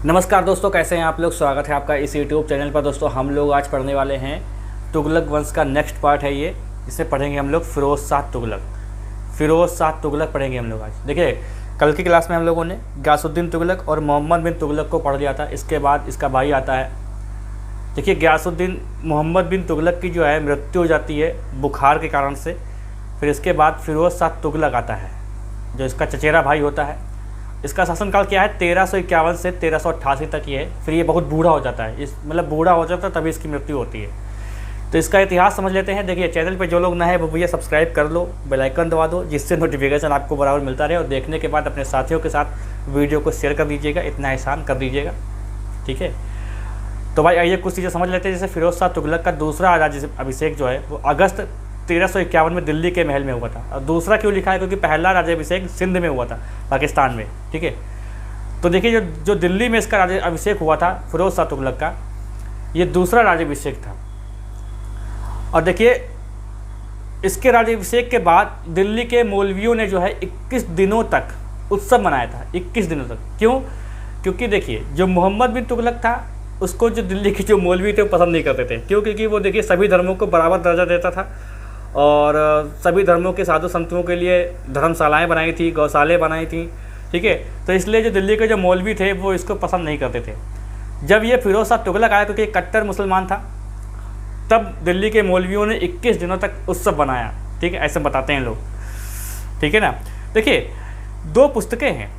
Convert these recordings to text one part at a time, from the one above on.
नमस्कार दोस्तों, कैसे हैं आप लोग। स्वागत है आपका इस यूट्यूब चैनल पर। दोस्तों हम लोग आज पढ़ने वाले हैं तुगलक वंश का नेक्स्ट पार्ट है ये। इसे पढ़ेंगे हम लोग फ़िरोज़ शाह तुगलक पढ़ेंगे हम लोग आज। देखिए, कल की क्लास में हम लोगों ने गियासुद्दीन तुगलक और मोहम्मद बिन तुगलक को पढ़ लिया था। इसके बाद इसका भाई आता है। देखिए, मोहम्मद बिन तुगलक की जो है मृत्यु हो जाती है बुखार के कारण से। फिर इसके बाद फ़िरोज़ शाह तुगलक आता है जो इसका चचेरा भाई होता है। इसका शासनकाल क्या है, 1351 से 1388 तक ये है। फिर ये बहुत बूढ़ा हो जाता है, बूढ़ा हो जाता है तभी इसकी मृत्यु होती है। तो इसका इतिहास समझ लेते हैं। देखिए, चैनल पे जो लोग नए हैं वो भैया सब्सक्राइब कर लो, बेल आइकन दबा दो, जिससे नोटिफिकेशन आपको बराबर मिलता रहे। और देखने के बाद अपने साथियों के साथ वीडियो को शेयर कर दीजिएगा, इतना एहसान कर दीजिएगा, ठीक है। तो भाई आइए कुछ चीज़ें समझ लेते हैं। जैसे फ़िरोज़ शाह तुगलक का दूसरा राज्याभिषेक जो है वो अगस्त 1351 में दिल्ली के महल में हुआ था। और दूसरा क्यों लिखा है, क्योंकि पहला राज्याभिषेक सिंध में हुआ था, पाकिस्तान में, ठीक है। तो देखिए, जो दिल्ली में इसका राज्याभिषेक हुआ था फ़िरोज़ शाह तुगलक का, ये दूसरा राज्याभिषेक था। और देखिए, इसके राज्याभिषेक के बाद दिल्ली के मौलवियों ने जो है 21 दिनों तक उत्सव मनाया था। 21 दिनों तक क्यों? क्योंकि देखिए, जो मोहम्मद बिन तुगलक था उसको जो दिल्ली के जो मौलवी थे वो पसंद नहीं करते थे। क्यों? क्योंकि वो देखिए सभी धर्मों को बराबर दर्जा देता था और सभी धर्मों के साधु संतों के लिए धर्मशालाएँ बनाई थी, गौशाले बनाई थी, ठीक है। तो इसलिए जो दिल्ली के जो मौलवी थे वो इसको पसंद नहीं करते थे। जब ये फ़िरोज़ शाह तुगलक आया, क्योंकि कट्टर मुसलमान था, तब दिल्ली के मौलवियों ने 21 दिनों तक उत्सव बनाया, ठीक है। ऐसे बताते हैं लोग, ठीक है ना। देखिए, 2 पुस्तकें हैं।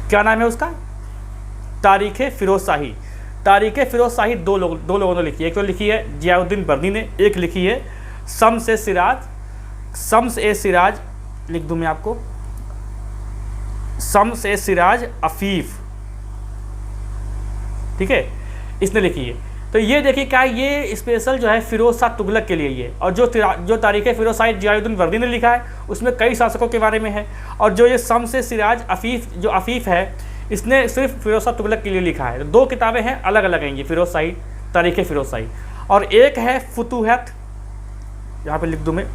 क्या नाम है उसका? तारीख़ फ़िरोज़ शाही दो लोगों ने लिखी है। एक तो लिखी है ज़ियाउद्दीन बर्नी ने, एक लिखी है शम्स ए सिराज लिख दूँ मैं आपको, शम्स ए सिराज अफ़ीफ़, ठीक है, इसने लिखी है। तो ये देखिए क्या, ये स्पेशल जो है फ़िरोज़ शाह तुगलक के लिए ये। और जो तारीख़ फ़िरोज़ शाही ज़ियाउद्दीन बर्नी ने लिखा है उसमें कई शासकों के बारे में है। और जो ये शम्स ए सिराज अफ़ीफ़ जो अफ़ीफ़ है, इसने सिर्फ फ़िरोज़ शाह तुगलक के लिए लिखा है। 2 किताबें हैं, अलग अलग हैं ये, फ़िरोज़ शाही, तारीख़ फ़िरोज़ शाही। और एक है फुतूहत, यहाँ पे लिख दूँ मैं,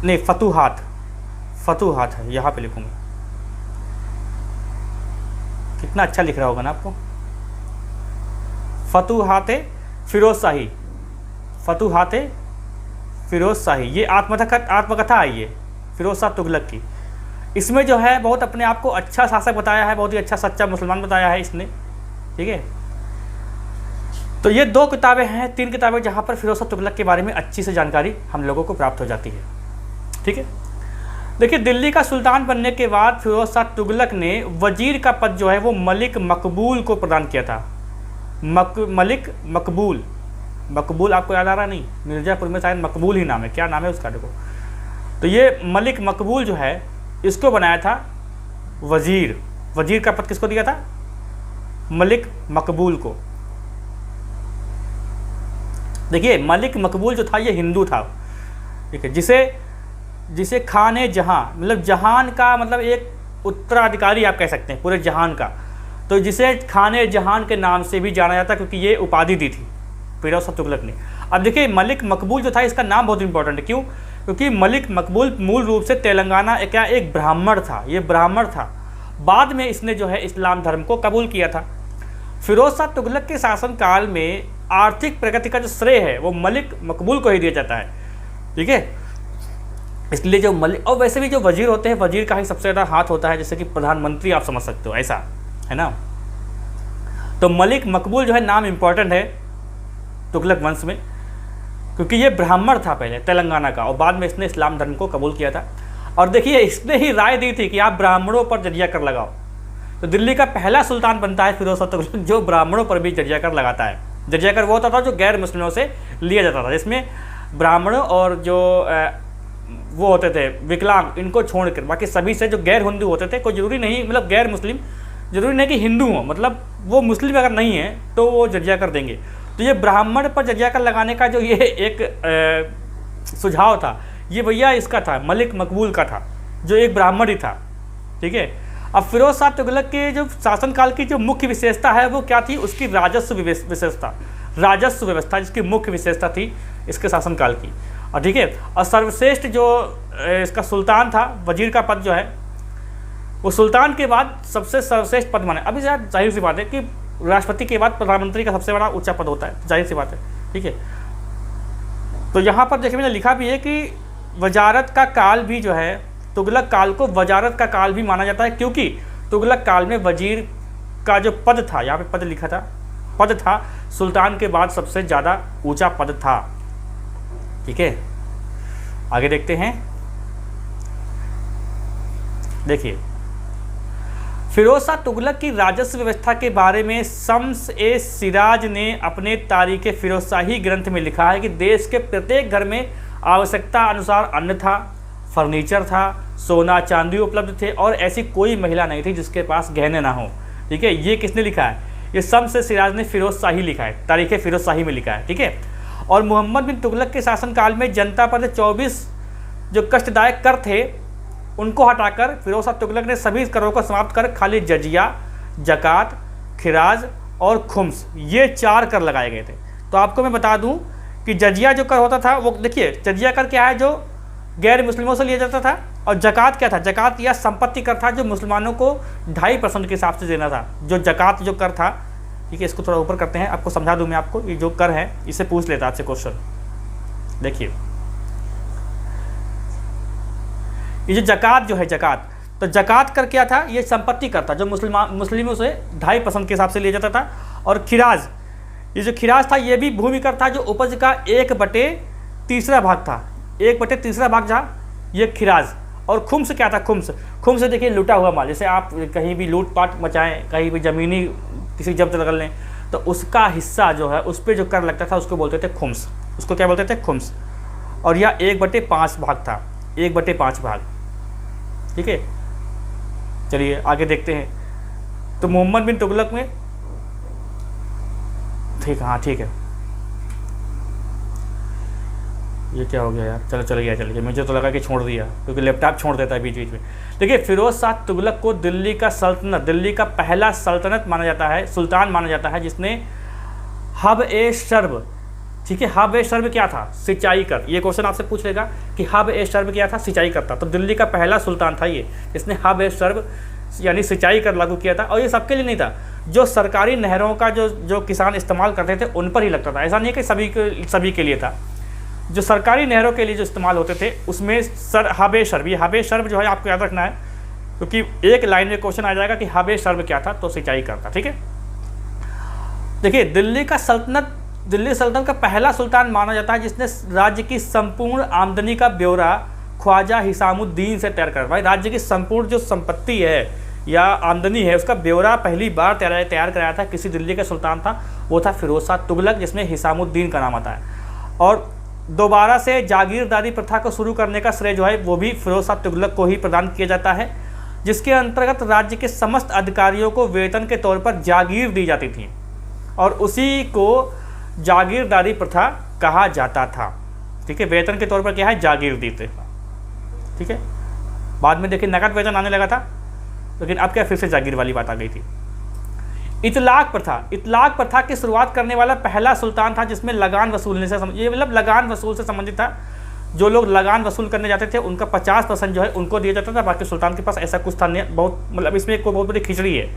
नहीं फतूहात है, यहाँ पे लिखूँगा। कितना अच्छा लिख रहा होगा ना आपको। फतूहात फ़िरोज़ शाही, ये आत्मकथा आई है फ़िरोज़ शाह तुगलक की। इसमें जो है बहुत अपने आप को अच्छा शासक बताया है, बहुत ही अच्छा सच्चा मुसलमान बताया है इसने, ठीक है। तो ये 2 किताबें हैं, 3 किताबें जहाँ पर फ़िरोज़ शाह तुगलक के बारे में अच्छी से जानकारी हम लोगों को प्राप्त हो जाती है, ठीक है। देखिए, दिल्ली का सुल्तान बनने के बाद फ़िरोज़ शाह तुगलक ने वजीर का पद जो है वो मलिक मकबूल को प्रदान किया था। मलिक मकबूल आपको याद आ रहा? नहीं, मिर्ज़ापुर में शायद मकबूल ही नाम है, क्या नाम है उसका देखो। तो ये मलिक मकबूल जो है इसको बनाया था वजीर का पद किसको दिया था? मलिक मकबूल को। देखिए, मलिक मकबूल जो था ये हिंदू था, ठीक है, जिसे खाने जहां, मतलब जहान का मतलब एक उत्तराधिकारी आप कह सकते हैं पूरे जहान का। तो जिसे खाने जहान के नाम से भी जाना जाता, क्योंकि ये उपाधि दी थी फ़िरोज़ शाह तुगलक ने। अब देखिए, मलिक मकबूल जो था इसका नाम बहुत इंपॉर्टेंट है। क्यों? क्योंकि मलिक मकबूल मूल रूप से तेलंगाना एक ब्राह्मण था, ये ब्राह्मण था। बाद में इसने जो है इस्लाम धर्म को कबूल किया था। फ़िरोज़ शाह तुगलक के शासनकाल में आर्थिक प्रगति का जो श्रेय है वो मलिक मकबूल को ही दिया जाता है, ठीक है। इसलिए जो मलिक, और वैसे भी जो वजीर होते हैं, वजीर का ही सबसे ज़्यादा हाथ होता है, जैसे कि प्रधानमंत्री आप समझ सकते हो, ऐसा है ना। तो मलिक मकबूल जो है नाम इंपॉर्टेंट है तुगलक वंश में, क्योंकि ये ब्राह्मण था पहले तेलंगाना का, और बाद में इसने इस्लाम धर्म को कबूल किया था। और देखिए, इसने ही राय दी थी कि आप ब्राह्मणों पर जजिया कर लगाओ। तो दिल्ली का पहला सुल्तान बनता है फ़िरोज़ शाह तुगलक जो ब्राह्मणों पर भी जजिया कर लगाता है। जजिया कर वो होता था जो गैर मुस्लिमों से लिया जाता था, जिसमें ब्राह्मणों और जो वो होते थे विकलांग, इनको छोड़कर बाकी सभी से जो गैर हिंदू होते थे, कोई ज़रूरी नहीं, मतलब गैर मुस्लिम ज़रूरी नहीं कि हिंदू हो, मतलब वो मुस्लिम अगर नहीं है तो वो जजिया कर देंगे। तो ये ब्राह्मण पर जजिया कर लगाने का जो ये एक सुझाव था, ये भैया इसका था, मलिक मकबूल का था, जो एक ब्राह्मण ही था, ठीक है। अब फ़िरोज़ शाह तुगलक के जो शासनकाल की जो मुख्य विशेषता है वो क्या थी? उसकी राजस्व व्यवस्था जिसकी मुख्य विशेषता थी इसके शासनकाल की। और ठीक है, और सर्वश्रेष्ठ जो इसका सुल्तान था, वजीर का पद जो है वो सुल्तान के बाद सबसे सर्वश्रेष्ठ पद माने। अभी यार जाहिर सी बात है कि राष्ट्रपति के बाद प्रधानमंत्री का सबसे बड़ा ऊंचा पद होता है, जाहिर सी बात है, ठीक है। तो यहाँ पर देखिए मैंने लिखा भी है कि वजारत का काल भी जो है, तुगलक काल को वजारत का काल भी माना जाता है, क्योंकि तुगलक काल में वजीर का जो पद था, यहाँ पे पद लिखा था, पद था सुल्तान के बाद सबसे ज़्यादा ऊंचा पद था, ठीक है। आगे देखते हैं, देखिए फिरोज शाह तुगलक की राजस्व व्यवस्था के बारे में शम्स ए सिराज ने अपने तारीख फिरोजशाही ग्रंथ में लिखा है कि देश के प्रत्येक घर में आवश्यकता अनुसार अन्न था, फर्नीचर था, सोना चांदी उपलब्ध थे और ऐसी कोई महिला नहीं थी जिसके पास गहने ना हो, ठीक है। ये किसने लिखा है? ये शम्स ए सिराज ने फिरोजशाही लिखा है, तारीख फिरोजशाही में लिखा है, ठीक है। और मोहम्मद बिन तुगलक के शासनकाल में जनता पर 24 जो कष्टदायक कर थे उनको हटाकर फिरोज शाह तुगलक ने सभी करों को समाप्त कर खाली जजिया, जकात, खिराज और खुम्स, ये 4 कर लगाए गए थे। तो आपको मैं बता दूं कि जजिया जो कर होता था वो देखिए, जजिया कर क्या है, जो गैर मुस्लिमों से लिया जाता था, और जकात क्या था? जकात या संपत्ति कर था जो मुसलमानों को 2.5% के हिसाब से देना था, जो जकात जो कर था, ठीक है। इसको थोड़ा ऊपर करते हैं, आपको समझा दूं मैं आपको, ये जो कर है इसे पूछ लेता आपसे क्वेश्चन। देखिए ये जो जकात जो है, जकात, तो जकात कर क्या था? ये संपत्ति कर था जो मुस्लिमों से 2.5% के हिसाब से लिया जाता था। और खिराज, ये जो खिराज था ये भी भूमि कर था जो उपज का 1/3 भाग था, 1/3 भाग जहाँ ये खिराज। और खुम्स क्या था? खुम्स देखिए लूटा हुआ माल, जैसे आप कहीं भी लूटपाट मचाएं, कहीं भी ज़मीनी किसी जब्त कर लें तो उसका हिस्सा जो है उस पर जो कर लगता था उसको बोलते थे खुम्स, उसको क्या बोलते थे? खुम्स। और यह 1/5 भाग था, 1/5 भाग, ठीक है। चलिए आगे देखते हैं। तो मोहम्मद बिन तुगलक में, ठीक, हाँ ठीक है, ये क्या हो गया यार, चल गया, मुझे तो लगा कि छोड़ दिया क्योंकि लैपटॉप छोड़ देता है बीच बीच में। देखिए फिरोज शाह तुगलक को दिल्ली का पहला सल्तनत माना जाता है, सुल्तान माना जाता है, जिसने हब ए शर्ब, ठीक है। हब ए शर्ब क्या था? सिंचाई कर। ये क्वेश्चन आपसे पूछ लेगा कि हब ए शर्ब क्या था? सिंचाई कर था। तो दिल्ली का पहला सुल्तान था ये, जिसने हब ए शर्ब यानी सिंचाई कर लागू किया था। और ये सबके लिए नहीं था, जो सरकारी नहरों का जो किसान इस्तेमाल करते थे उन पर ही लगता था, ऐसा नहीं है कि सभी के लिए था। जो सरकारी नहरों के लिए जो इस्तेमाल होते थे उसमें हब ए शर्ब, ये हब ए शर्ब जो है आपको याद रखना है, क्योंकि एक लाइन में क्वेश्चन आ जाएगा कि हब ए शर्ब क्या था, तो सिंचाई कर था, ठीक है। देखिए दिल्ली सल्तनत का पहला सुल्तान माना जाता है जिसने राज्य की संपूर्ण आमदनी का ब्यौरा ख्वाजा हिसामुद्दीन से तैयार करवाया। राज्य की संपूर्ण जो संपत्ति है या आमदनी है उसका ब्यौरा पहली बार तैयार कराया था किसी दिल्ली का सुल्तान था, वो था फिरोज शाह तुगलक, जिसमें हिसामुद्दीन का नाम आता है। और दोबारा से जागीरदारी प्रथा को शुरू करने का श्रेय जो है वो भी फिरोज शाह तुगलक को ही प्रदान किया जाता है, जिसके अंतर्गत राज्य के समस्त अधिकारियों को वेतन के तौर पर जागीर दी जाती थी और उसी को जागीरदारी प्रथा कहा जाता था, ठीक है। वेतन के तौर पर क्या है? जागीर देते, ठीक है। बाद में देखिए नकद वेतन आने लगा था, लेकिन अब क्या फिर से जागीर वाली बात आ गई थी। इतलाक प्रथा की शुरुआत करने वाला पहला सुल्तान था जिसमें लगान वसूलने से ये मतलब लगान वसूल से संबंधित था। जो लोग लगान वसूल करने जाते थे उनका 50% जो है उनको दिया जाता था, बाकी सुल्तान के पास ऐसा कुछ था नहीं। बहुत मतलब इसमें एक बहुत बड़ी खिचड़ी है,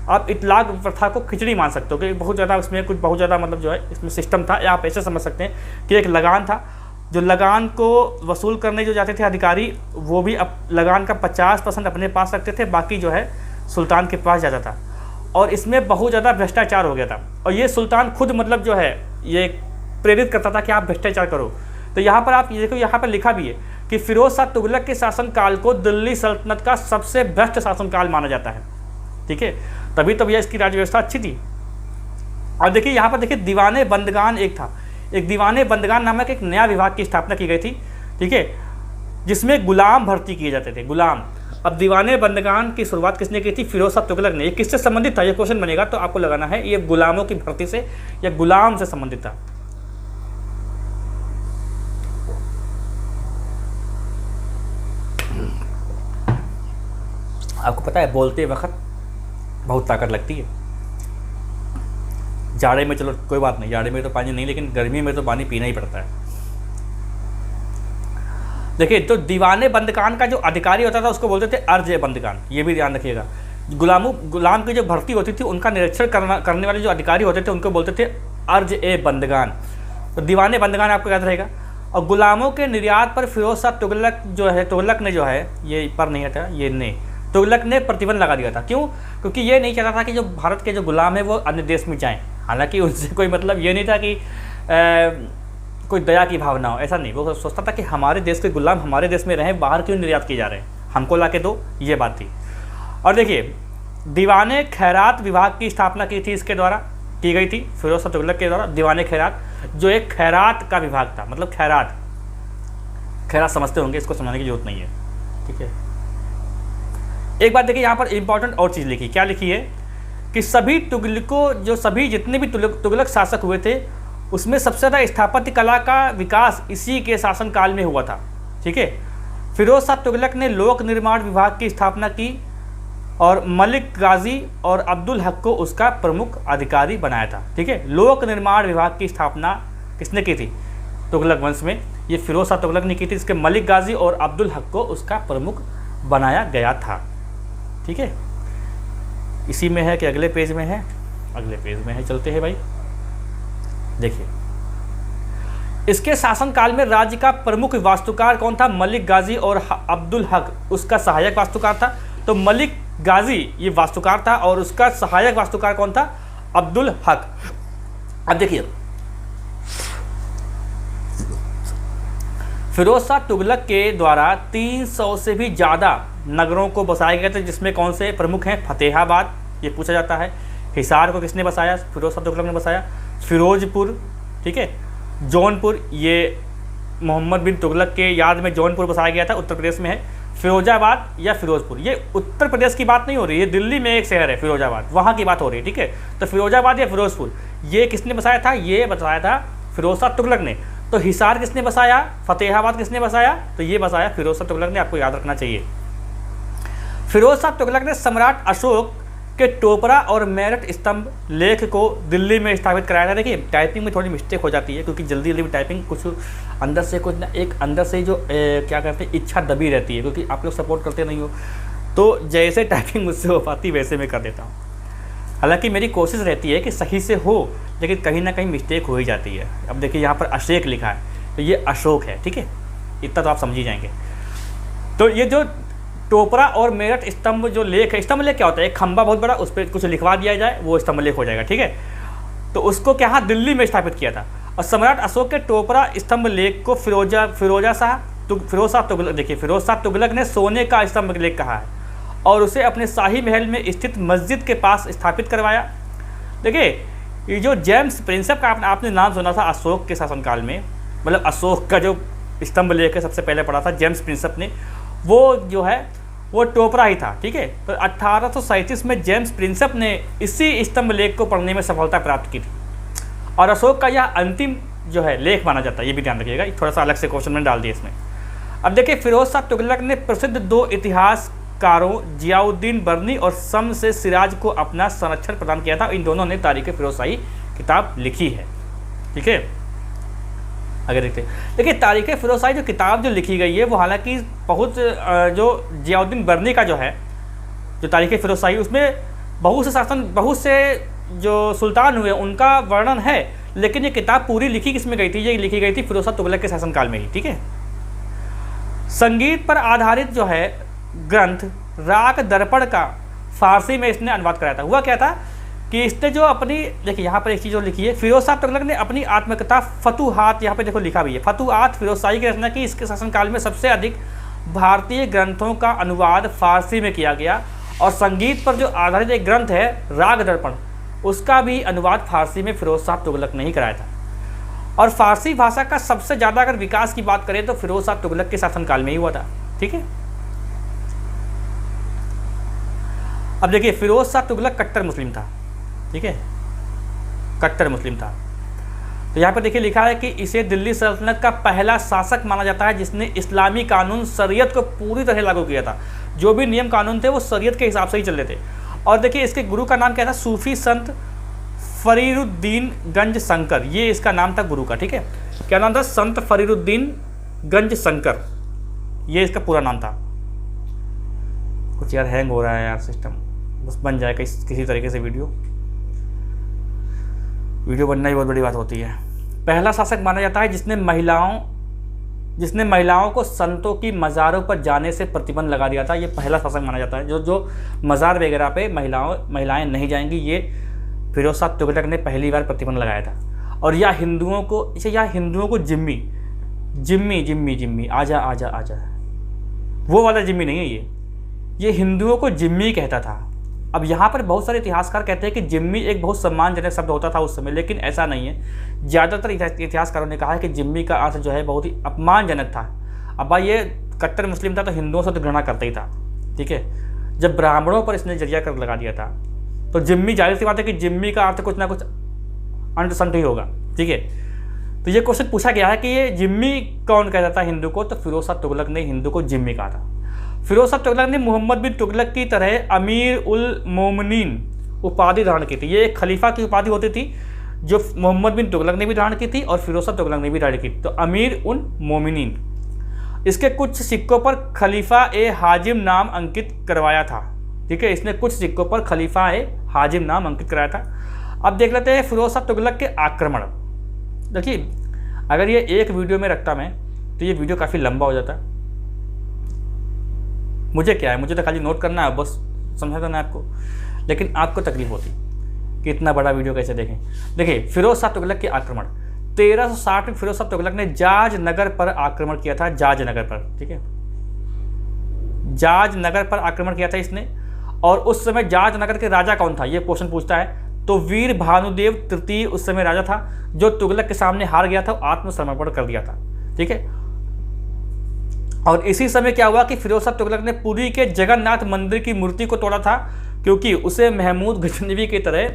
आप इतलाक प्रथा को खिचड़ी मान सकते हो कि बहुत ज़्यादा इसमें कुछ बहुत ज़्यादा मतलब जो है इसमें सिस्टम था, या आप ऐसे समझ सकते हैं कि एक लगान था, जो लगान को वसूल करने जो जाते थे अधिकारी वो भी अब लगान का 50% अपने पास रखते थे, बाकी जो है सुल्तान के पास जाता था। और इसमें बहुत ज़्यादा भ्रष्टाचार हो गया था और ये सुल्तान खुद मतलब जो है ये प्रेरित करता था कि आप भ्रष्टाचार करो। तो यहाँ पर आप ये देखो, यहाँ पर लिखा भी है कि फिरोज शाह तुगलक के शासनकाल को दिल्ली सल्तनत का सबसे भ्रष्ट शासनकाल माना जाता है, ठीक है। तभी तो भैया इसकी राज्य व्यवस्था अच्छी थी। और देखिए यहाँ पर देखिए दीवाने बंदगान एक था, एक दीवाने बंदगान नामक एक नया विभाग की स्थापना की गई थी, ठीक है, जिसमें गुलाम भर्ती किए जाते थे, गुलाम। अब दीवाने बंदगान की शुरुआत किसने की थी? फिरोज शाह तुगलक ने। ये किससे संबंधित था? ये क्वेश्चन बनेगा तो आपको लगाना है ये गुलामों की भर्ती से या गुलाम से संबंधित था। आपको पता है बोलते वक्त बहुत ताकत लगती है। जाड़े में चलो कोई बात नहीं, जाड़े में तो पानी नहीं, लेकिन गर्मी में तो पानी पीना ही पड़ता है। देखिए, तो दीवाने बंदगान का जो अधिकारी होता था उसको बोलते थे अर्ज ए बंदगान, ये भी ध्यान रखिएगा। गुलाम की जो भर्ती होती थी उनका निरीक्षण करने वाले जो अधिकारी होते थे उनको बोलते थे अर्ज ए बंदगान। तो दीवाने बंदगान आपको याद रहेगा। और गुलामों के निर्यात पर फिरोज शाह तुगलक जो है, तुगलक ने जो है, ये पर नहीं था, ये नहीं, तुगलक ने प्रतिबंध लगा दिया था। क्यों? क्योंकि ये नहीं चाहता था कि जो भारत के जो गुलाम है वो अन्य देश में जाएं। हालांकि उनसे कोई मतलब ये नहीं था कि कोई दया की भावना हो, ऐसा नहीं। वो सोचता था कि हमारे देश के गुलाम हमारे देश में रहें, बाहर क्यों निर्यात किए जा रहे हैं, हमको ला के दो, ये बात थी। और देखिए, दीवाने खैरात विभाग की स्थापना की थी, इसके द्वारा की गई थी, फिरोज शाह तुगलक के द्वारा। दीवाने खैरात जो एक खैरात का विभाग था, मतलब खैरात समझते होंगे, इसको समझाने की जरूरत नहीं है, ठीक है। एक बात देखिए, यहाँ पर इंपॉर्टेंट और चीज़ लिखी, क्या लिखी है कि सभी तुगलकों, जो सभी जितने भी तुगलक शासक हुए थे उसमें सबसे ज़्यादा स्थापत्य कला का विकास इसी के शासनकाल में हुआ था, ठीक है। फिरोज शाह तुगलक ने लोक निर्माण विभाग की स्थापना की और मलिक गाजी और अब्दुल हक को उसका प्रमुख अधिकारी बनाया था, ठीक है। लोक निर्माण विभाग की स्थापना किसने की थी? तुगलक वंश में ये फिरोज शाह तुगलक ने की थी। इसके मलिक गाजी और अब्दुल हक को उसका प्रमुख बनाया गया था, ठीक है। इसी में है कि अगले पेज में है? अगले पेज में है, चलते हैं भाई। देखिए, इसके शासनकाल में राज्य का प्रमुख वास्तुकार कौन था? मलिक गाजी और अब्दुल हक उसका सहायक वास्तुकार था। तो मलिक गाजी ये वास्तुकार था और उसका सहायक वास्तुकार कौन था? अब्दुल हक। अब देखिए, फिरोज शाह तुगलक के द्वारा 300 से भी ज़्यादा नगरों को बसाए गए थे, जिसमें कौन से प्रमुख हैं? फतेहाबाद, ये पूछा जाता है। हिसार को किसने बसाया? फिरोज शाह तुगलक ने बसाया। फिरोजपुर, ठीक है। जौनपुर, ये मोहम्मद बिन तुगलक के याद में जौनपुर बसाया गया था, उत्तर प्रदेश में है। फिरोजाबाद या फिरोजपुर, ये उत्तर प्रदेश की बात नहीं हो रही है, दिल्ली में एक शहर है फिरोजाबाद, वहाँ की बात हो रही है, ठीक है। तो फिरोजाबाद या फिरोजपुर ये किसने बसाया था? ये बसाया था फिरोज शाह तुगलक ने। तो हिसार किसने बसाया? फतेहाबाद किसने बसाया? तो ये बसाया फिरोज शाह तुगलक ने, आपको याद रखना चाहिए। फिरोज शाह तुगलक ने सम्राट अशोक के टोपरा और मेरठ स्तंभ लेख को दिल्ली में स्थापित कराया था। देखिए, टाइपिंग में थोड़ी मिस्टेक हो जाती है क्योंकि जल्दी जल्दी टाइपिंग कुछ अंदर से कुछ ना, एक अंदर से जो क्या कहते हैं, इच्छा दबी रहती है, क्योंकि आप लोग सपोर्ट करते नहीं हो, तो जैसे टाइपिंग मुझसे हो पाती वैसे मैं कर देता हूँ। हालांकि मेरी कोशिश रहती है कि सही से हो, लेकिन कहीं ना कहीं मिस्टेक हो ही जाती है। अब देखिए, यहाँ पर अशोक लिखा है, तो ये अशोक है, ठीक है, इतना तो आप समझ ही जाएंगे। तो ये जो टोपरा और मेरठ स्तंभ जो लेख है, स्तंभ लेख क्या होता है? एक खंबा बहुत बड़ा, उस पर कुछ लिखवा दिया जाए, वो स्तंभ लेख हो जाएगा, ठीक है। तो उसको क्या दिल्ली में स्थापित किया था। और सम्राट अशोक के टोपरा स्तंभ लेख को फिरोज शाह तुगलक, देखिए, फिरोज शाह तुगलक ने सोने का स्तंभ लेख कहा है और उसे अपने शाही महल में स्थित मस्जिद के पास स्थापित करवाया। देखिए, ये जो जेम्स प्रिंसेप का आपने नाम सुना था अशोक के शासनकाल में, मतलब अशोक का जो स्तंभ लेख है सबसे पहले पढ़ा था जेम्स प्रिंसेप ने, वो जो है वो टोपरा ही था, ठीक है। तो 1837 में जेम्स प्रिंसेप ने इसी स्तंभ लेख को पढ़ने में सफलता प्राप्त की थी और अशोक का यह अंतिम जो है लेख माना जाता है, ये भी ध्यान रखिएगा, थोड़ा सा अलग से क्वेश्चन में डाल दिया इसमें। अब देखिए, फिरोज शाह तुगलक ने प्रसिद्ध 2 इतिहासकारों जियाउद्दीन बर्नी और शम्स सिराज को अपना संरक्षण प्रदान किया था। इन दोनों ने तारीख फिरोजशाही किताब लिखी है, ठीक है। अगर देखिए, तारीख फिरोजशाही जो किताब जो लिखी गई है वो हालांकि बहुत जो जियाउद्दीन बर्नी का जो है जो तारीख फिरोजशाही, उसमें बहुत से जो सुल्तान हुए उनका वर्णन है, लेकिन ये किताब पूरी लिखी किसमें गई थी? ये लिखी गई थी फिरोज शाह तुगलक के शासनकाल में ही, ठीक है। संगीत पर आधारित जो है ग्रंथ राग दर्पण का फारसी में इसने अनुवाद कराया था। हुआ क्या था कि इसने जो अपनी, देखिए यहाँ पर एक चीज़ जो लिखी है, फिरोज शाह तुगलक ने अपनी आत्मकथा फतुहात, यहाँ पे देखो लिखा भी है, फतुहात फिरोजशाही की रचना की। इसके शासनकाल में सबसे अधिक भारतीय ग्रंथों का अनुवाद फारसी में किया गया और संगीत पर जो आधारित एक ग्रंथ है राग दर्पण, उसका भी अनुवाद फारसी में फिरोज शाह तुगलक ने ही कराया था। और फारसी भाषा का सबसे ज़्यादा अगर विकास की बात करें तो फिरोज शाह तुगलक के शासनकाल में ही हुआ था, ठीक है। अब देखिए, फिरोज शाह तुगलक कट्टर मुस्लिम था, ठीक है, कट्टर मुस्लिम था। तो यहाँ पर देखिए लिखा है कि इसे दिल्ली सल्तनत का पहला शासक माना जाता है जिसने इस्लामी कानून शरीयत को पूरी तरह लागू किया था। जो भी नियम कानून थे वो शरीयत के हिसाब से ही चल रहे थे। और देखिए, इसके गुरु का नाम क्या था? सूफी संत फरीरुद्दीन गंज शंकर, ये इसका नाम था गुरु का, ठीक है। क्या नाम था? संत फरीरुद्दीन गंज शंकर, ये इसका पूरा नाम था। कुछ यार हैंग हो रहा है यार सिस्टम, बस बन जाए किसी तरीके से वीडियो बनना ही बहुत बड़ी बात होती है। पहला शासक माना जाता है जिसने महिलाओं को संतों की मज़ारों पर जाने से प्रतिबंध लगा दिया था। ये पहला शासक माना जाता है। जो मज़ार वगैरह पे महिलाएं नहीं जाएंगी, ये फिरोज शाह तुगलक ने पहली बार प्रतिबंध लगाया था। और या हिंदुओं को जिम्मी आजा वो वाला जिम्मी नहीं है ये हिंदुओं को जिम्मी कहता था। अब यहाँ पर बहुत सारे इतिहासकार कहते हैं कि जिम्मी एक बहुत सम्मानजनक शब्द होता था उस समय, लेकिन ऐसा नहीं है। ज़्यादातर इतिहासकारों ने कहा है कि जिम्मी का अर्थ जो है बहुत ही अपमानजनक था। अब भाई ये कट्टर मुस्लिम था तो हिंदुओं से तो घृणा करता ही था, ठीक है। जब ब्राह्मणों पर इसने जरिया कर लगा दिया था तो जिम्मी, जाहिर सी बात है कि जिम्मी का अर्थ कुछ ना कुछ अंट संट ही होगा, ठीक है। तो ये क्वेश्चन पूछा गया है कि ये जिम्मी कौन कहता था हिंदू को, तो फिरोज शाह तुगलक ने हिंदू को जिम्मी कहा था। फिरोज शाह तुगलक ने मोहम्मद बिन तुगलक की तरह अमीर उल मोमिनीन उपाधि धारण की थी। ये एक खलीफा की उपाधि होती थी जो मोहम्मद बिन तुगलक ने भी धारण की थी और फिरोज शाह तुगलक ने भी धारण की थी। तो अमीर उल मोमिनीन, इसके कुछ सिक्कों पर खलीफा ए हाजिम नाम अंकित करवाया था, ठीक है। इसने कुछ सिक्कों पर खलीफा ए हाजिम नाम अंकित कराया था। अब देख लेते हैं फिरोज शाह तुगलक के आक्रमण। देखिए, अगर ये एक वीडियो में रखता मैं तो ये वीडियो काफ़ी लंबा हो जाता। मुझे क्या है, मुझे तो खाली नोट करना है, बस समझा देना है आपको, लेकिन आपको तकलीफ होती कि इतना बड़ा वीडियो कैसे देखें। देखिए, फिरोज शाह तुगलक के आक्रमण 1360 में फिरोज शाह तुगलक ने जाज नगर पर आक्रमण किया था। जाज नगर पर, ठीक है, जाज नगर पर आक्रमण किया था इसने। और उस समय जाज नगर के राजा कौन था, ये क्वेश्चन पूछता है। तो वीर भानुदेव तृतीय उस समय राजा था, जो तुगलक के सामने हार गया था, आत्मसमर्पण कर दिया था, ठीक है। और इसी समय क्या हुआ कि फिरोज शाह तुगलक ने पुरी के जगन्नाथ मंदिर की मूर्ति को तोड़ा था, क्योंकि उसे महमूद गजनवी की तरह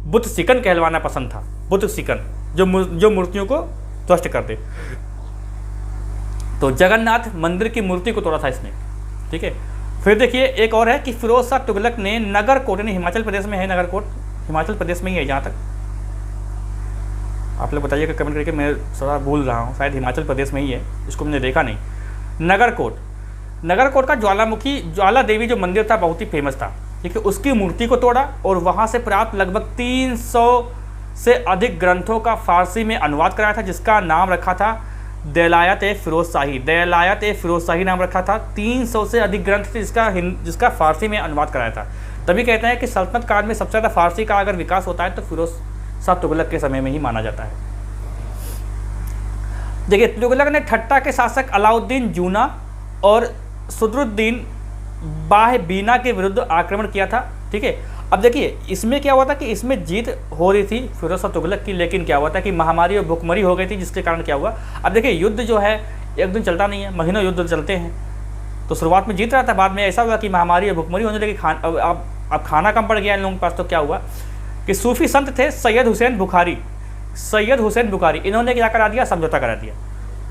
बुत सिकन कहलवाना पसंद था। बुत सिकन जो मूर्तियों को ध्वस्त कर दे। तो जगन्नाथ मंदिर की मूर्ति को तोड़ा था इसने, ठीक है। फिर देखिए एक और है कि फिरोज शाह तुगलक ने नगरकोट, यानी हिमाचल प्रदेश में है नगरकोट, हिमाचल प्रदेश में ही है जहाँ तक आप लोग बताइएगा कमेंट करके, मैं थोड़ा भूल रहा हूँ, शायद हिमाचल प्रदेश में ही है, इसको मैंने देखा नहीं। नगरकोट का ज्वाला देवी जो मंदिर था बहुत ही फेमस था, ठीक है। उसकी मूर्ति को तोड़ा और वहाँ से प्राप्त लगभग 300 से अधिक ग्रंथों का फारसी में अनुवाद कराया था, जिसका नाम रखा था दलायत ए फिरोज शाही नाम रखा था। 300 से अधिक ग्रंथ थे जिसका फारसी में अनुवाद कराया था। तभी कहते हैं कि सल्तनत काल में सबसे ज़्यादा फारसी का अगर विकास होता है तो फिरोज शाह तुगलक के समय में ही माना जाता है। देखिए, तुगलक ने ठट्टा के शासक अलाउद्दीन जूना और सुदरुद्दीन बाह बीना के विरुद्ध आक्रमण किया था, ठीक है। अब देखिए, इसमें क्या हुआ था कि इसमें जीत हो रही थी फिरोज शाह तुगलक की, लेकिन क्या हुआ था कि महामारी और भुखमरी हो गई थी, जिसके कारण क्या हुआ। अब देखिए, युद्ध जो है एक दिन चलता नहीं है, महीनों युद्ध चलते हैं। तो शुरुआत में जीत रहा था, बाद में ऐसा हुआ कि महामारी और भुखमरी होने लगी, अब खाना कम पड़ गया इन लोगों के पास। तो क्या हुआ कि सूफी संत थे सैयद हुसैन बुखारी, इन्होंने क्या करा दिया, समझौता करा दिया,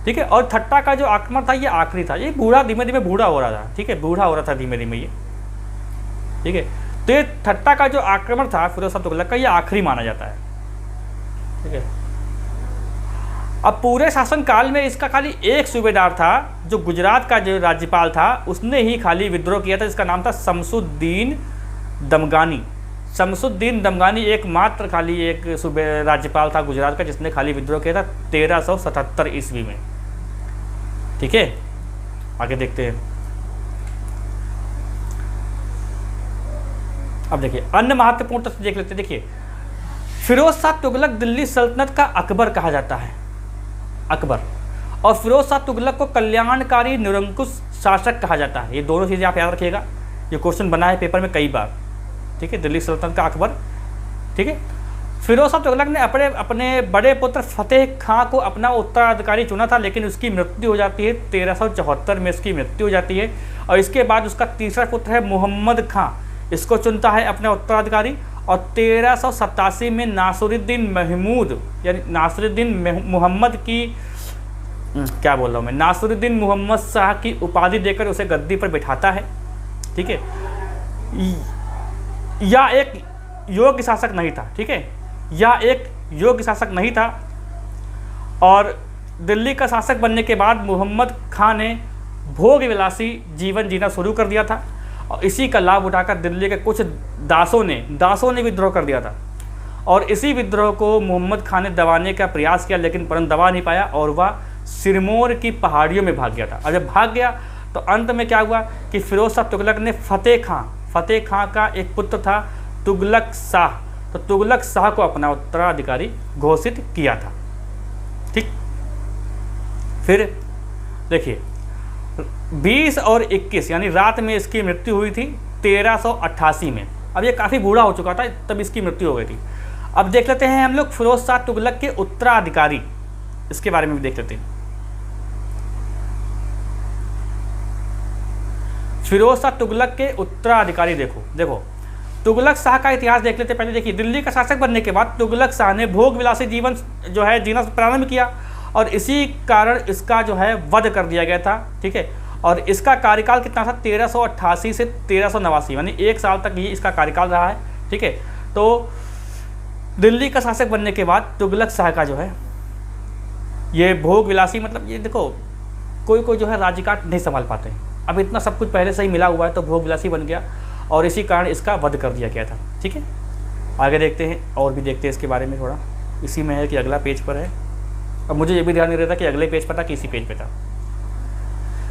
ठीक है। और ठट्टा का जो आक्रमण था ये आखिरी था, ये धीमे धीमे बूढ़ा हो रहा था, ठीक है, बूढ़ा हो रहा था धीमे धीमे ये, ठीक है। तो ये ठट्टा का जो आक्रमण था फिरोज शाह तुगलक का, ये आखिरी माना जाता है, ठीक है। अब पूरे शासन काल में इसका खाली एक सूबेदार था, जो गुजरात का जो राज्यपाल था, उसने ही खाली विद्रोह किया था, जिसका नाम था शमसुद्दीन दमगानी एकमात्र खाली एक राज्यपाल था गुजरात का जिसने खाली विद्रोह किया था 1377 ईस्वी में, ठीक है। आगे देखते हैं। अब देखिए, अन्य महत्वपूर्ण तथ्य देख लेते हैं। देखिए, फिरोज शाह तुगलक दिल्ली सल्तनत का अकबर कहा जाता है, अकबर। और फिरोज शाह तुगलक को कल्याणकारी निरंकुश शासक कहा जाता है। ये दोनों चीज़ें आप याद रखिएगा, ये क्वेश्चन बना है पेपर में कई बार, ठीक है। दिल्ली सल्तनत का अकबर, ठीक है। फिरोज शाह तुगलक ने अपने बड़े पुत्र फतेह खां को अपना उत्तराधिकारी चुना था, लेकिन उसकी मृत्यु हो जाती है 1374 में, इसकी मृत्यु हो जाती है। और इसके बाद उसका तीसरा पुत्र है मोहम्मद खां, इसको चुनता है अपने उत्तराधिकारी। और 1387 में नासिरुद्दीन महमूद, यानी नासिरुद्दीन मोहम्मद की नासिरुद्दीन मोहम्मद शाह की उपाधि देकर उसे गद्दी पर बैठाता है, ठीक है। या एक योग्य शासक नहीं था, ठीक है, या एक योग्य शासक नहीं था। और दिल्ली का शासक बनने के बाद मोहम्मद खां ने भोग विलासी जीवन जीना शुरू कर दिया था और इसी का लाभ उठाकर दिल्ली के कुछ दासों ने विद्रोह कर दिया था और इसी विद्रोह को मोहम्मद खान ने दबाने का प्रयास किया, लेकिन परंतु दबा नहीं पाया और वह सिरमौर की पहाड़ियों में भाग गया था। और जब भाग गया तो अंत में क्या हुआ कि फिरोज शाह तुगलक ने फतेह खां का एक पुत्र था तुगलक शाह, तो तुगलक शाह को अपना उत्तराधिकारी घोषित किया था। ठीक, फिर देखिए 20 और 21 यानी रात में इसकी मृत्यु हुई थी 1388 में। अब ये काफ़ी बूढ़ा हो चुका था तब इसकी मृत्यु हो गई थी। अब देख लेते हैं हम लोग फिरोज शाह तुगलक के उत्तराधिकारी, इसके बारे में भी देख लेते हैं। फिरोज शाह तुगलक के उत्तराधिकारी देखो तुगलक शाह का इतिहास देख लेते। पहले देखिए, दिल्ली का शासक बनने के बाद तुगलक शाह ने भोग विलासी जीवन जो है जीना प्रारंभ किया और इसी कारण इसका जो है वध कर दिया गया था। ठीक है, और इसका कार्यकाल कितना था 1388 से 1389 यानी 1 साल तक ये इसका कार्यकाल रहा है। ठीक है, तो दिल्ली का शासक बनने के बाद तुगलक शाह का जो है ये भोग विलासी, मतलब ये देखो कोई जो है राज्यकाट नहीं संभाल पाते हैं। अब इतना सब कुछ पहले से ही मिला हुआ है तो भोग विलासी बन गया और इसी कारण इसका वध कर दिया गया था। ठीक है, आगे देखते हैं और भी देखते हैं इसके बारे में थोड़ा। इसी में है कि अगला पेज पर है। अब मुझे ये भी ध्यान नहीं रहता कि अगले पेज पर था कि इसी पेज पे था,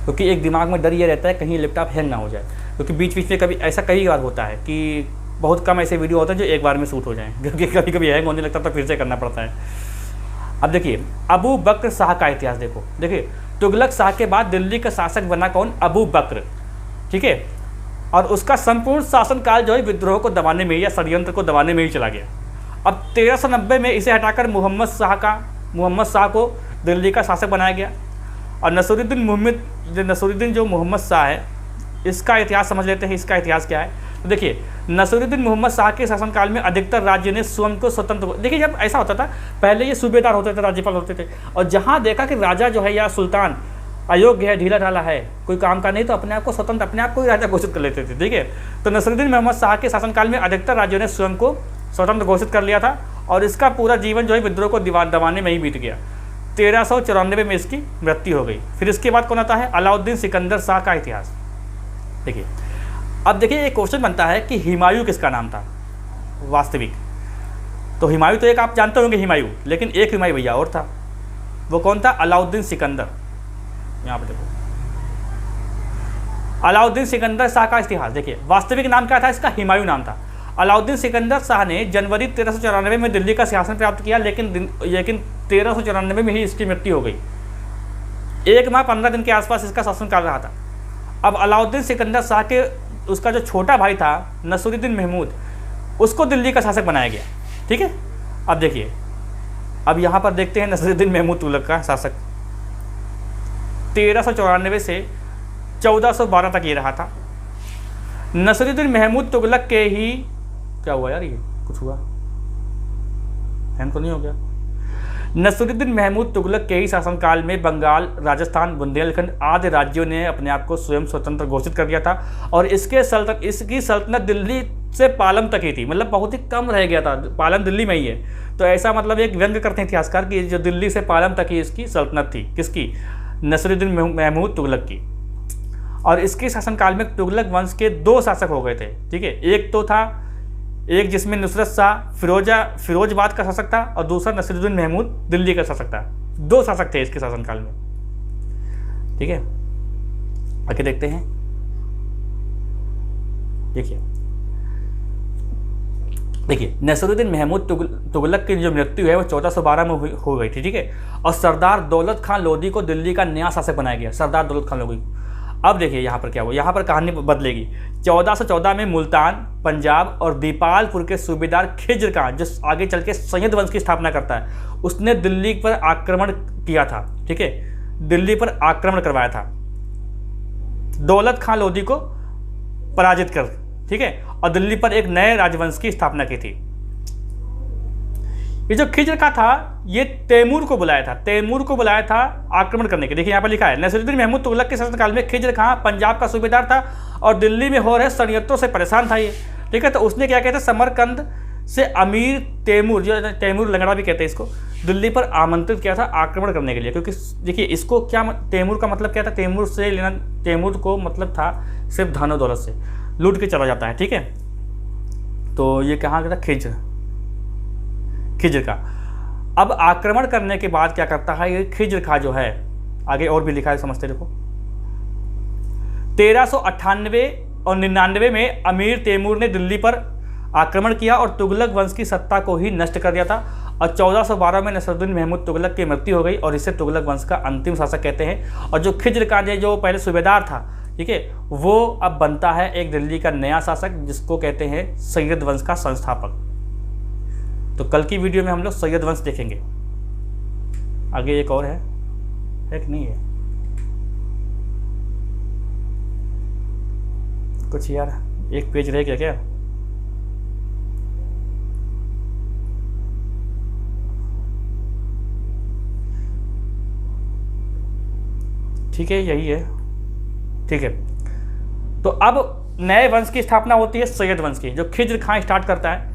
क्योंकि एक दिमाग में डर ये रहता है कहीं लैपटॉप हैंग ना हो जाए, क्योंकि बीच बीच में कभी ऐसा कई बार होता है कि बहुत कम ऐसे वीडियो होते हैं जो एक बार में शूट हो जाएं, क्योंकि कभी कभी हैंग होने लगता है तो फिर से करना पड़ता है। अब देखिए अबू बकर शाह का इतिहास देखिए तुगलक शाह के बाद दिल्ली का शासक बना कौन? अबू बकर। ठीक है, और उसका संपूर्ण शासनकाल जो है विद्रोह को दबाने में या षड्यंत्र को दबाने में ही चला गया। अब 1390 में इसे हटाकर मोहम्मद शाह को दिल्ली का शासक बनाया गया और नसरुद्दीन जो मोहम्मद शाह है इसका इतिहास समझ लेते हैं। इसका इतिहास क्या है तो देखिए, नसरुद्दीन मोहम्मद शाह के शासनकाल में अधिकतर राज्य ने स्वयं को स्वतंत्र, देखिए जब ऐसा होता था पहले ये सूबेदार होते थे, राज्यपाल होते थे, और जहाँ देखा कि राजा जो है या सुल्तान अयोग्य है, ढीला ढाला है, कोई काम का नहीं, तो अपने आप को स्वतंत्र, अपने आप को ही राजा घोषित कर लेते थे। ठीक है, तो नसरुद्दीन मोहम्मद शाह के शासनकाल में अधिकतर राज्यों ने स्वयं को स्वतंत्र घोषित कर लिया था और इसका पूरा जीवन जो है विद्रोह को दबाने में ही बीत गया। 1394 में इसकी मृत्यु हो गई। फिर इसके बाद कौन आता है? अलाउद्दीन सिकंदर शाह का इतिहास। देखिए अब देखिए एक क्वेश्चन बनता है कि हुमायूं किसका नाम था वास्तविक? तो हुमायूं तो एक आप जानते होंगे हुमायूं, लेकिन एक हुमायूं भैया और था, वो कौन था? अलाउद्दीन सिकंदर। यहाँ पे देखो अलाउद्दीन सिकंदर शाह का इतिहास देखिए, वास्तविक नाम क्या था इसका? हुमायूं नाम था। अलाउद्दीन सिकंदर शाह ने जनवरी 1394 में दिल्ली का सिंहासन प्राप्त किया, लेकिन 1394 में ही इसकी मृत्यु हो गई। 1 माह 15 दिन के आसपास इसका शासनकाल रहा था। अब अलाउद्दीन सिकंदर शाह के उसका जो छोटा भाई था नसरुद्दीन महमूद, उसको दिल्ली का शासक बनाया गया। ठीक है, अब देखिए अब यहाँ पर देखते हैं नसरुद्दीन महमूद तुगलक का शासक 1394 से 1412 तक ये रहा था। नसरुद्दीन महमूद तुगलक के ही क्या हुआ यार, ये कुछ हुआ हैंग तो नहीं हो गया? नसरुद्दीन महमूद तुगलक के ही शासनकाल में बंगाल, राजस्थान, बुंदेलखंड आदि राज्यों ने अपने आप को स्वयं स्वतंत्र घोषित कर दिया था और इसकी सल्तनत दिल्ली से पालम तक ही थी, मतलब बहुत ही कम रह गया था, पालम दिल्ली में ही है। तो ऐसा मतलब एक व्यंग्य करते हैं इतिहासकार कि जो दिल्ली से पालम तक ही इसकी सल्तनत थी, किसकी? नसरुद्दीन महमूद तुगलक की। और इसके शासनकाल में तुगलक वंश के 2 शासक हो गए थे। ठीक है, एक जिसमें नुसरत शाह फिरोजबाद का शासक था और दूसरा नसरुद्दीन महमूद दिल्ली का शासक था। 2 शासक थे इसके शासनकाल में। ठीक है, आगे देखते हैं। देखिए नसरुद्दीन महमूद तुगलक की जो मृत्यु है वो 1412 में हो गई थी। ठीक है, और सरदार दौलत खान लोधी को दिल्ली का नया शासक बनाया गया, सरदार दौलत खान लोधी। अब देखिए यहाँ पर क्या हुआ, यहाँ पर कहानी बदलेगी। 1414 में मुल्तान, पंजाब और दीपालपुर के सूबेदार खिज्र खान, जो आगे चल के सैयद वंश की स्थापना करता है, उसने दिल्ली पर आक्रमण किया था। ठीक है, दिल्ली पर आक्रमण करवाया था दौलत खान लोधी को पराजित कर। ठीक है, और दिल्ली पर एक नए राजवंश की स्थापना की थी। ये जो खिज्र का था ये तैमूर को बुलाया था आक्रमण करने के। देखिए यहाँ पर लिखा है नसरुद्दीन महमूद तुगलक के शासनकाल में खिज्र खां पंजाब का सूबेदार था और दिल्ली में हो रहे षड्यंत्रों से परेशान था ये। ठीक है, तो उसने क्या किया था, समरकंद से अमीर तैमूर, जो तैमूर लंगड़ा भी कहते हैं इसको, दिल्ली पर आमंत्रित किया था आक्रमण करने के लिए। क्योंकि देखिए इसको क्या, तैमूर का मतलब क्या था, तैमूर से लेना, तैमूर को मतलब था सिर्फ धन और दौलत से लूट के चला जाता है, ठीक है। तो ये कहाँ का था, खिज्र का। अब आक्रमण करने के बाद क्या करता है ये खिज्र का जो है, आगे और भी लिखा है समझते देखो। 1398 और 99 में अमीर तैमूर ने दिल्ली पर आक्रमण किया और तुगलक वंश की सत्ता को ही नष्ट कर दिया था। और 1412 में नसरुद्दीन महमूद तुगलक की मृत्यु हो गई और इसे तुगलक वंश का अंतिम शासक कहते हैं। और जो खिज्र का जो पहले सूबेदार था, ठीक है, वो अब बनता है एक दिल्ली का नया शासक, जिसको कहते हैं सैयद वंश का संस्थापक। तो कल की वीडियो में हम लोग सैयद वंश देखेंगे। आगे एक और है कि नहीं है कुछ यार, एक पेज रह गया क्या? ठीक है, यही है, ठीक है। तो अब नए वंश की स्थापना होती है सैयद वंश की, जो खिज्र खां स्टार्ट करता है।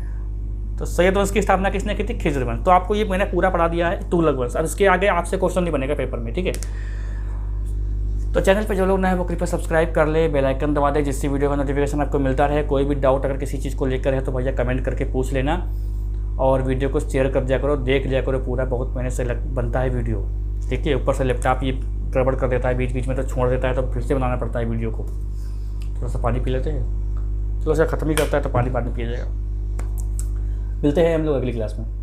तो सैयद वंश की स्थापना किसने की थी? खिज्र वंश। तो आपको ये मैंने पूरा पढ़ा दिया है तुगलक वंश। अब इसके आगे आपसे क्वेश्चन नहीं बनेगा पेपर में, ठीक है। तो चैनल पे जो लोग नए हैं वो कृपया सब्सक्राइब कर ले, बेल आइकन दबा दे, जिससे वीडियो का नोटिफिकेशन आपको मिलता रहे। कोई भी डाउट अगर किसी चीज़ को लेकर है तो भैया कमेंट करके पूछ लेना, और वीडियो को शेयर कर दिया करो, देख लिया करो पूरा, बहुत मेहनत से बनता है वीडियो, ठीक है। ऊपर से लैपटॉप ये गड़बड़ कर देता है, बीच बीच में तो छोड़ देता है, तो फिर से बनाना पड़ता है वीडियो को। थोड़ा सा पानी पी लेते हैं, थोड़ा सा ख़त्म ही करता है तो पानी पिए जाएगा। मिलते हैं हम लोग अगली क्लास में।